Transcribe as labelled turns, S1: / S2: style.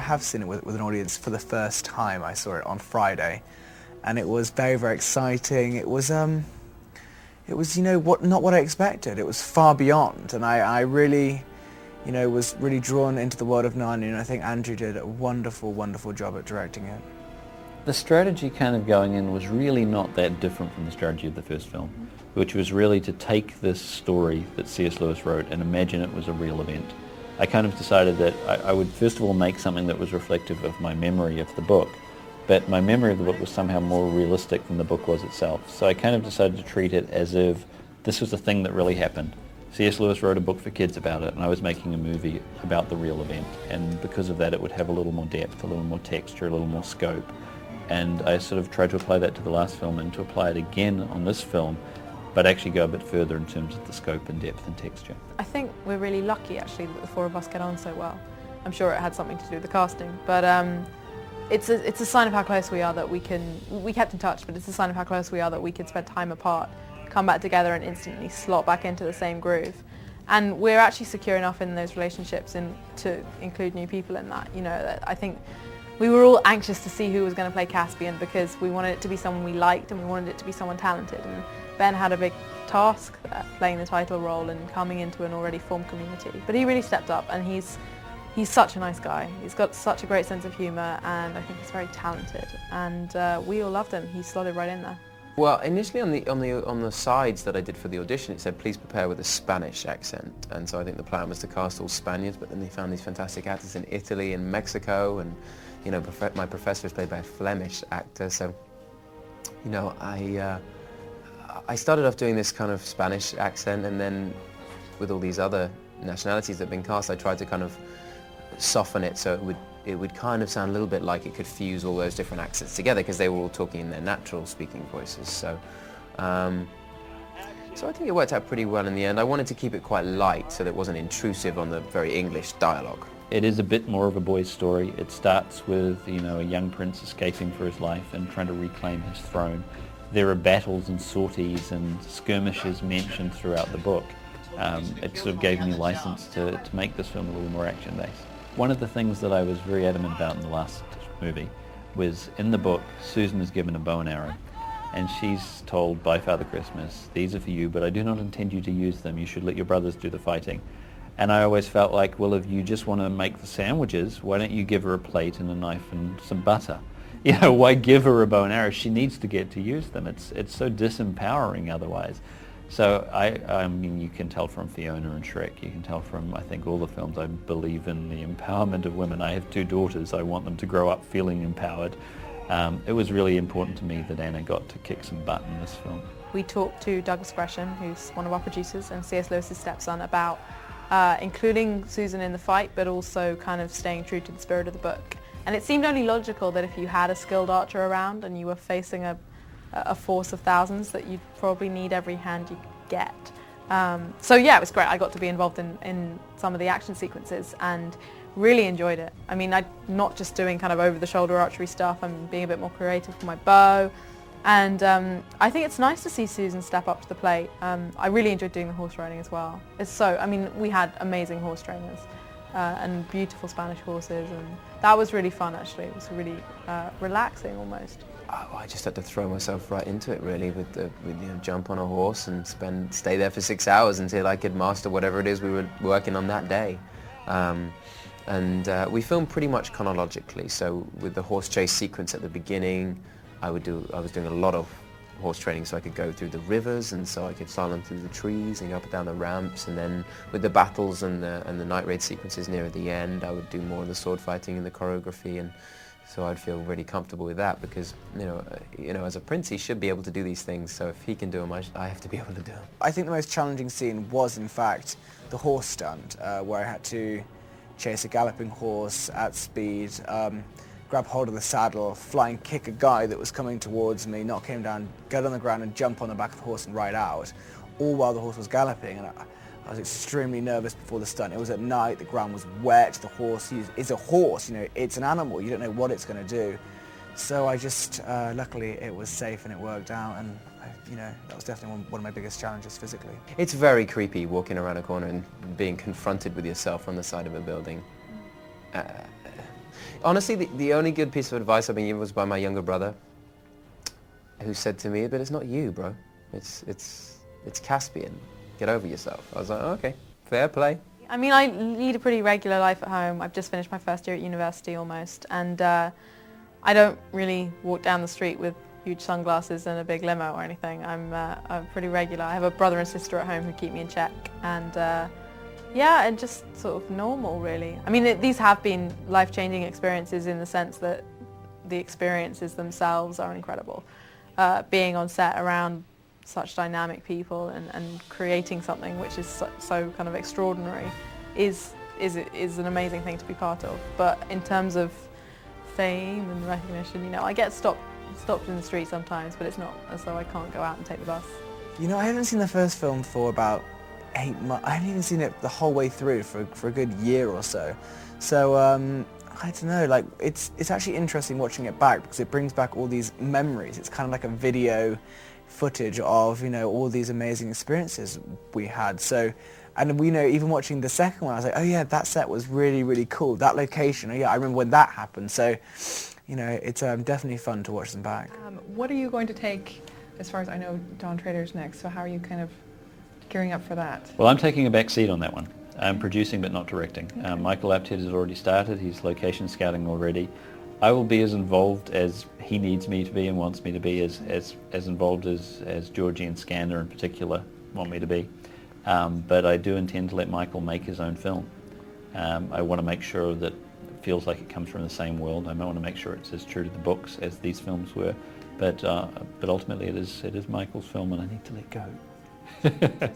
S1: have seen it with an audience for the first time. I saw it on Friday, and it was very, very exciting. It was not what I expected. It was far beyond, and I really, was really drawn into the world of Narnia, and I think Andrew did a wonderful, wonderful job at directing it.
S2: The strategy kind of going in was really not that different from the strategy of the first film, which was really to take this story that C.S. Lewis wrote and imagine it was a real event. I kind of decided that I would first of all make something that was reflective of my memory of the book, but my memory of the book was somehow more realistic than the book was itself. So I kind of decided to treat it as if this was a thing that really happened. C.S. Lewis wrote a book for kids about it, and I was making a movie about the real event, and because of that it would have a little more depth, a little more texture, a little more scope. And I sort of tried to apply that to the last film and to apply it again on this film, but actually go a bit further in terms of the scope and depth and texture.
S3: I think we're really lucky actually that the four of us get on so well. I'm sure it had something to do with the casting, but it's a sign of how close we are that we kept in touch, but it's a sign of how close we are that we can spend time apart, come back together and instantly slot back into the same groove. And we're actually secure enough in those relationships to include new people in that. I think we were all anxious to see who was going to play Caspian because we wanted it to be someone we liked and we wanted it to be someone talented. And Ben had a big task there, playing the title role and coming into an already formed community. But he really stepped up, and he's such a nice guy. He's got such a great sense of humour, and I think he's very talented. And we all loved him. He slotted right in there.
S4: Well, initially on the sides that I did for the audition, it said please prepare with a Spanish accent, and so I think the plan was to cast all Spaniards. But then they found these fantastic actors in Italy and Mexico, and my professor is played by a Flemish actor. So, I started off doing this kind of Spanish accent, and then with all these other nationalities that have been cast, I tried to kind of soften it so it would kind of sound a little bit like it could fuse all those different accents together because they were all talking in their natural speaking voices. So I think it worked out pretty well in the end. I wanted to keep it quite light so that it wasn't intrusive on the very English dialogue.
S2: It is a bit more of a boy's story. It starts with, a young prince escaping for his life and trying to reclaim his throne. There are battles and sorties and skirmishes mentioned throughout the book. It sort of gave me license to make this film a little more action-based. One of the things that I was very adamant about in the last movie was in the book, Susan is given a bow and arrow, and she's told by Father Christmas, these are for you, but I do not intend you to use them. You should let your brothers do the fighting. And I always felt like, well, if you just want to make the sandwiches, why don't you give her a plate and a knife and some butter? Why give her a bow and arrow? She needs to get to use them. It's so disempowering otherwise. So I mean, you can tell from Fiona and Shrek, you can tell from, I think, all the films, I believe in the empowerment of women. I have 2 daughters. I want them to grow up feeling empowered. It was really important to me that Anna got to kick some butt in this film.
S3: We talked to Douglas Gresham, who's one of our producers, and C.S. Lewis's stepson, about including Susan in the fight, but also kind of staying true to the spirit of the book. And it seemed only logical that if you had a skilled archer around and you were facing a force of thousands, that you'd probably need every hand you could get. So yeah, it was great. I got to be involved in some of the action sequences and really enjoyed it. I mean, I'm not just doing kind of over-the-shoulder archery stuff, I'm being a bit more creative with my bow. And I think it's nice to see Susan step up to the plate. I really enjoyed doing the horse riding as well. We had amazing horse trainers and beautiful Spanish horses, and that was really fun actually. It was really relaxing almost.
S4: I just had to throw myself right into it really, with jump on a horse and stay there for 6 hours until I could master whatever it is we were working on that day. We filmed pretty much chronologically. So with the horse chase sequence at the beginning, I was doing a lot of horse training so I could go through the rivers, and so I could slalom through the trees and go up and down the ramps. And then with the battles and the night raid sequences near the end, I would do more of the sword fighting and the choreography, and so I'd feel really comfortable with that because as a prince he should be able to do these things. So if he can do them, I have to be able to do them.
S1: I think the most challenging scene was in fact the horse stunt, where I had to chase a galloping horse at speed, grab hold of the saddle, flying kick a guy that was coming towards me, knock him down, get on the ground and jump on the back of the horse and ride out, all while the horse was galloping. And I was extremely nervous before the stunt. It was at night, the ground was wet, the horse is a horse, it's an animal, you don't know what it's going to do. So I just, luckily it was safe and it worked out, and that was definitely one of my biggest challenges physically.
S4: It's very creepy walking around a corner and being confronted with yourself on the side of a building. honestly, the only good piece of advice I've been given was by my younger brother, who said to me, but it's not you, bro. It's Caspian. Get over yourself. I was like, okay, fair play.
S3: I mean, I lead a pretty regular life at home. I've just finished my first year at university almost, and I don't really walk down the street with huge sunglasses and a big limo or anything. I'm pretty regular. I have a brother and sister at home who keep me in check, and yeah, and just sort of normal, really. I mean, these have been life-changing experiences in the sense that the experiences themselves are incredible. Being on set around such dynamic people and creating something which is so kind of extraordinary is an amazing thing to be part of. But in terms of fame and recognition, you know, I get stopped in the street sometimes, but it's not as though I can't go out and take the bus.
S1: You know, I haven't seen the first film for about 8 months. I haven't even seen it the whole way through for a good year or so. So I don't know, like it's actually interesting watching it back because it brings back all these memories. It's kind of like a video footage of, you know, all these amazing experiences we had. So, and we know, even watching the second one, I was like, oh yeah, that set was really, really cool. That location, oh yeah, I remember when that happened. So, you know, it's definitely fun to watch them back.
S5: What are you going to take, as far as I know, Dawn Trader's next, so how are you kind of gearing up for that?
S2: Well, I'm taking a back seat on that one. I'm producing but not directing.
S5: Okay.
S2: Michael Apted has already started. He's location scouting already. I will be as involved as he needs me to be and wants me to be, as involved as Georgie and Skander in particular want me to be. But I do intend to let Michael make his own film. I want to make sure that it feels like it comes from the same world. I want to make sure it's as true to the books as these films were. But ultimately it is Michael's film and I need to let go.